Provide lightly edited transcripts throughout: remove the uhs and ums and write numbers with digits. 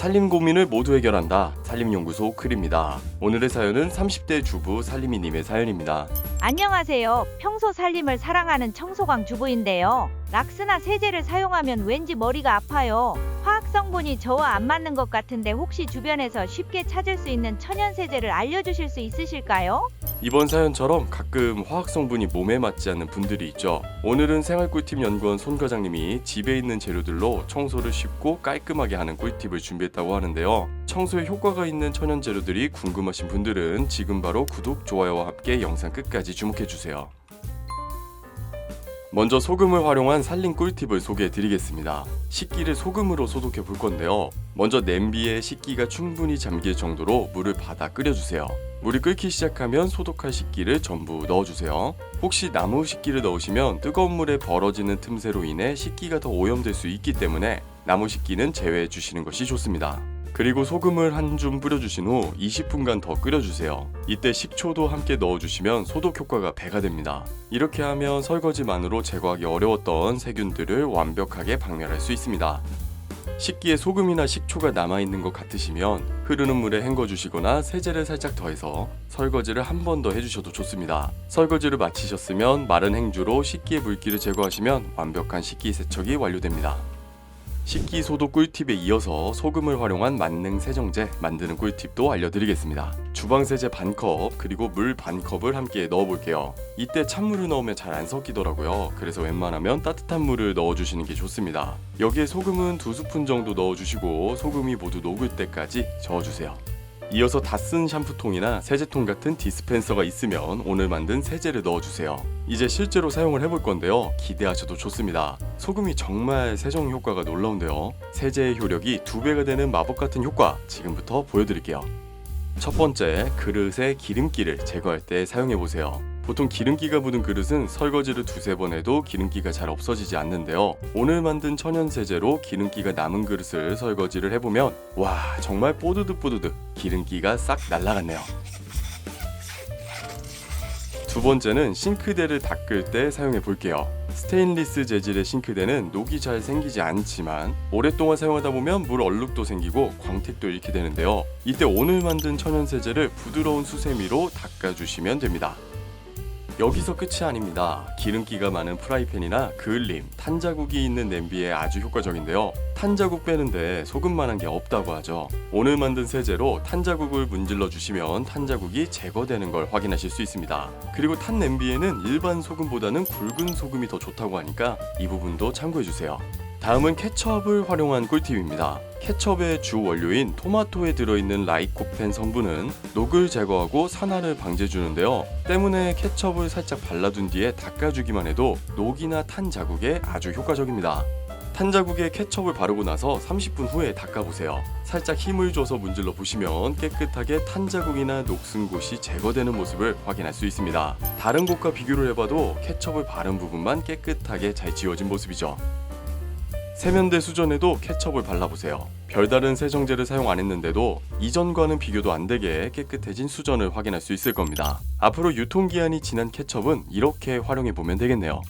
살림 고민을 모두 해결한다. 살림연구소 클입니다. 오늘의 사연은 30대 주부 살림이님의 사연입니다. 안녕하세요. 평소 살림을 사랑하는 청소광 주부인데요. 락스나 세제를 사용하면 왠지 머리가 아파요. 화학 성분이 저와 안 맞는 것 같은데 혹시 주변에서 쉽게 찾을 수 있는 천연 세제를 알려주실 수 있으실까요? 이번 사연처럼 가끔 화학 성분이 몸에 맞지 않는 분들이 있죠. 오늘은 생활꿀팁 연구원 손 과장님이 집에 있는 재료들로 청소를 쉽고 깔끔하게 하는 꿀팁을 준비했다고 하는데요. 청소에 효과가 있는 천연 재료들이 궁금하신 분들은 지금 바로 구독, 좋아요와 함께 영상 끝까지 주목해주세요. 먼저 소금을 활용한 살림 꿀팁을 소개해 드리겠습니다. 식기를 소금으로 소독해 볼 건데요. 먼저 냄비에 식기가 충분히 잠길 정도로 물을 받아 끓여주세요. 물이 끓기 시작하면 소독할 식기를 전부 넣어주세요. 혹시 나무 식기를 넣으시면 뜨거운 물에 벌어지는 틈새로 인해 식기가 더 오염될 수 있기 때문에 나무 식기는 제외해 주시는 것이 좋습니다. 그리고 소금을 한 줌 뿌려주신 후 20분간 더 끓여주세요. 이때 식초도 함께 넣어주시면 소독 효과가 배가 됩니다. 이렇게 하면 설거지만으로 제거하기 어려웠던 세균들을 완벽하게 박멸할 수 있습니다. 식기에 소금이나 식초가 남아있는 것 같으시면 흐르는 물에 헹궈주시거나 세제를 살짝 더해서 설거지를 한 번 더 해주셔도 좋습니다. 설거지를 마치셨으면 마른 행주로 식기의 물기를 제거하시면 완벽한 식기 세척이 완료됩니다. 식기 소독 꿀팁에 이어서 소금을 활용한 만능 세정제 만드는 꿀팁도 알려드리겠습니다. 주방 세제 반컵 그리고 물 반컵을 함께 넣어볼게요. 이때 찬물을 넣으면 잘 안 섞이더라고요. 그래서 웬만하면 따뜻한 물을 넣어주시는 게 좋습니다. 여기에 소금은 2스푼 정도 넣어주시고 소금이 모두 녹을 때까지 저어주세요. 이어서 다 쓴 샴푸통이나 세제통 같은 디스펜서가 있으면 오늘 만든 세제를 넣어주세요. 이제 실제로 사용을 해볼 건데요. 기대하셔도 좋습니다. 소금이 정말 세정 효과가 놀라운데요. 세제의 효력이 2배가 되는 마법 같은 효과 지금부터 보여드릴게요. 첫 번째, 그릇에 기름기를 제거할 때 사용해보세요. 보통 기름기가 묻은 그릇은 설거지를 2-3번 해도 기름기가 잘 없어지지 않는데요. 오늘 만든 천연 세제로 기름기가 남은 그릇을 설거지를 해보면 와, 정말 뽀드득뽀드득 기름기가 싹 날아갔네요. 두 번째는 싱크대를 닦을 때 사용해 볼게요. 스테인리스 재질의 싱크대는 녹이 잘 생기지 않지만 오랫동안 사용하다 보면 물 얼룩도 생기고 광택도 잃게 되는데요. 이때 오늘 만든 천연 세제를 부드러운 수세미로 닦아주시면 됩니다. 여기서 끝이 아닙니다. 기름기가 많은 프라이팬이나 그을림, 탄자국이 있는 냄비에 아주 효과적인데요. 탄자국 빼는데 소금만한 게 없다고 하죠. 오늘 만든 세제로 탄자국을 문질러 주시면 탄자국이 제거되는 걸 확인하실 수 있습니다. 그리고 탄 냄비에는 일반 소금보다는 굵은 소금이 더 좋다고 하니까 이 부분도 참고해 주세요. 다음은 케첩을 활용한 꿀팁입니다. 케첩의 주 원료인 토마토에 들어있는 라이코펜 성분은 녹을 제거하고 산화를 방지해주는데요. 때문에 케첩을 살짝 발라둔 뒤에 닦아주기만 해도 녹이나 탄 자국에 아주 효과적입니다. 탄 자국에 케첩을 바르고 나서 30분 후에 닦아보세요. 살짝 힘을 줘서 문질러 보시면 깨끗하게 탄 자국이나 녹슨 곳이 제거되는 모습을 확인할 수 있습니다. 다른 곳과 비교를 해봐도 케첩을 바른 부분만 깨끗하게 잘 지워진 모습이죠. 세면대 수전에도 케첩을 발라보세요. 별다른 세정제를 사용 안 했는데도 이전과는 비교도 안 되게 깨끗해진 수전을 확인할 수 있을 겁니다. 앞으로 유통기한이 지난 케첩은 이렇게 활용해보면 되겠네요.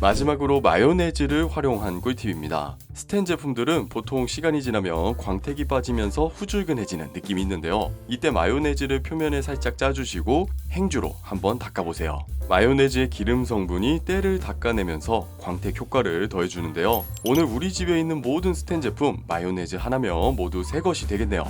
마지막으로 마요네즈를 활용한 꿀팁입니다. 스텐 제품들은 보통 시간이 지나면 광택이 빠지면서 후줄근해지는 느낌이 있는데요. 이때 마요네즈를 표면에 살짝 짜주시고 행주로 한번 닦아보세요. 마요네즈의 기름 성분이 때를 닦아내면서 광택 효과를 더해주는데요. 오늘 우리 집에 있는 모든 스텐 제품 마요네즈 하나면 모두 새 것이 되겠네요.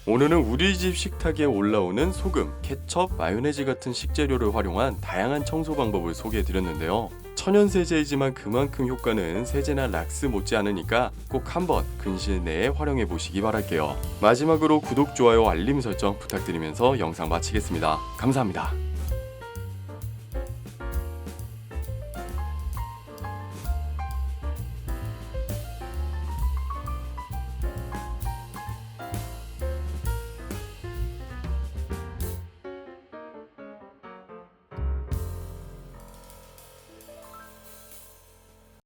오늘은 우리 집 식탁에 올라오는 소금, 케첩, 마요네즈 같은 식재료를 활용한 다양한 청소 방법을 소개해드렸는데요. 천연 세제이지만 그만큼 효과는 세제나 락스 못지 않으니까 꼭 한번 근시일 내에 활용해 보시기 바랄게요. 마지막으로 구독, 좋아요, 알림 설정 부탁드리면서 영상 마치겠습니다. 감사합니다.